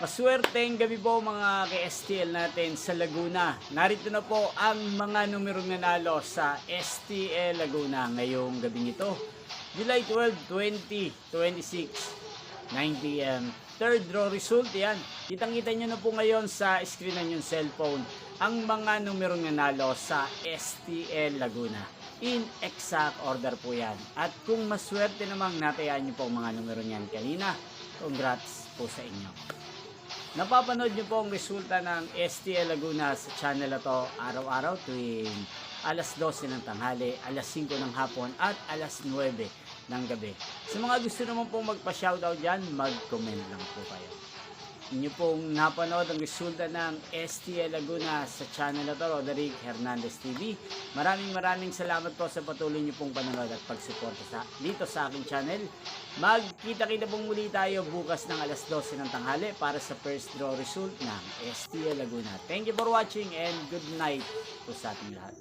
Maswerteng gabi po mga ka-STL natin sa Laguna. Narito na po ang mga numerong nanalo sa STL Laguna ngayong gabing ito. July 12, 2026, 9 p.m. Third draw result yan. Kitang-kita nyo na po ngayon sa screen ng yung cellphone ang mga numerong nanalo sa STL Laguna. In exact order po yan. At kung maswerte namang natayaan nyo po ang mga numero niyan kanina, congrats po sa inyo. Napapanood nyo po ang resulta ng STL Laguna sa channel na to araw-araw tuwing alas 12 ng tanghali, alas 5 ng hapon at alas 9 ng gabi. Sa mga gusto naman pong magpa-shoutout dyan, mag-comment lang po kayo. Inyo pong napanood ang resulta ng STL Laguna sa channel na to, Roderick Hernandez TV. Maraming salamat po sa patuloy nyo pong panonood at pagsuporta dito sa aking channel. Magkita-kita pong muli tayo bukas ng alas 12 ng tanghali para sa first draw result ng STL Laguna. Thank you for watching and good night po sa ating lahat.